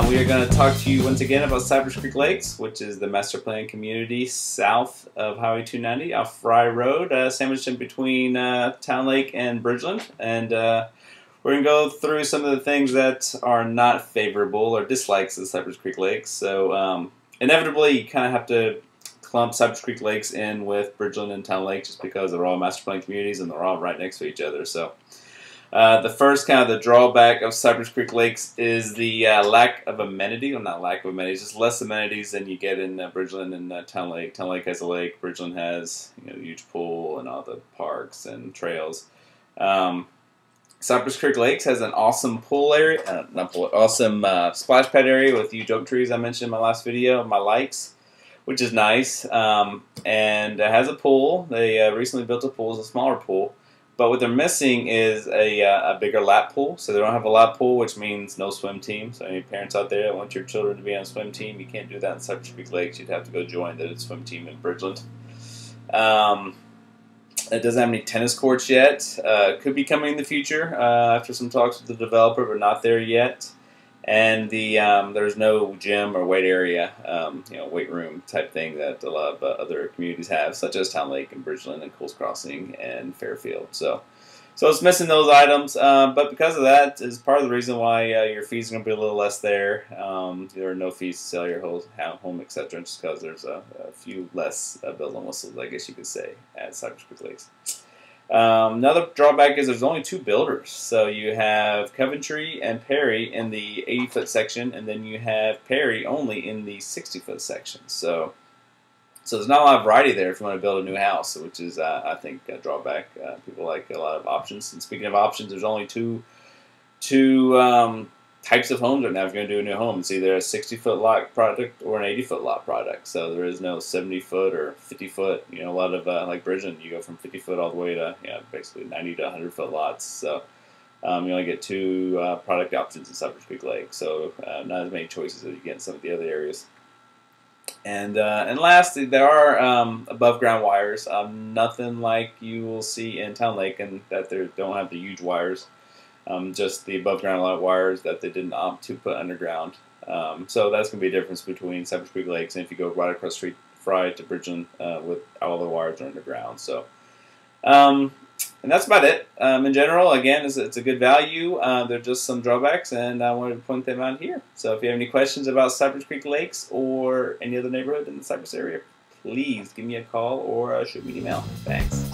We are going to talk to you once again about Cypress Creek Lakes, which is the master plan community south of Highway 290 off Fry Road, sandwiched in between Town Lake and Bridgeland. And we're going to go through some of the things that are not favorable or dislikes of Cypress Creek Lakes. So inevitably, you kind of have to clump Cypress Creek Lakes in with Bridgeland and Town Lake just because they're all master plan communities and they're all right next to each other. So the first kind of the drawback of Cypress Creek Lakes is the lack of amenity, well, not lack of amenities, just less amenities than you get in Bridgeland and Town Lake. Town Lake has a lake, Bridgeland has a huge pool and all the parks and trails. Cypress Creek Lakes has an awesome pool area, awesome splash pad area with huge oak trees I mentioned in my last video, my likes, which is nice, and it has a pool. They recently built a pool, it's a smaller pool. But what they're missing is a bigger lap pool. So they don't have a lap pool, which means no swim team. So any parents out there that want your children to be on a swim team, you can't do that in Cypress Creek Lakes. You'd have to go join the swim team in Bridgeland. It doesn't have any tennis courts yet. Could be coming in the future after some talks with the developer, but not there yet. And there's no gym or weight area, weight room type thing that a lot of other communities have, such as Town Lake and Bridgeland and Coles Crossing and Fairfield. So it's missing those items, but because of that is part of the reason why your fees are going to be a little less there. There are no fees to sell your home, etc., just because there's a few less bells and whistles, I guess you could say, at Cypress Creek Lakes. Another drawback is there's only 2 builders. So you have Coventry and Perry in the 80-foot section, and then you have Perry only in the 60-foot section. So there's not a lot of variety there if you want to build a new house, which is, I think, a drawback. People like a lot of options. And speaking of options, there's only two types of homes right now if you're going to do a new home. It's either a 60-foot lot product or an 80-foot lot product. So there is no 70-foot or 50-foot. A lot of, like Bridgeland, you go from 50-foot all the way to basically 90 to 100-foot lots. So you only get 2 product options in Cypress Creek Lake. So not as many choices as you get in some of the other areas. And lastly, there are above-ground wires. Nothing like you will see in Town Lake, and that they don't have the huge wires. Just the above-ground wires that they didn't opt to put underground. So that's going to be a difference between Cypress Creek Lakes and if you go right across the street, Fry to Bridgeland, with all the wires are underground. So, and that's about it. In general, again, it's a good value. There are just some drawbacks, and I wanted to point them out here. So if you have any questions about Cypress Creek Lakes or any other neighborhood in the Cypress area, please give me a call or shoot me an email. Thanks.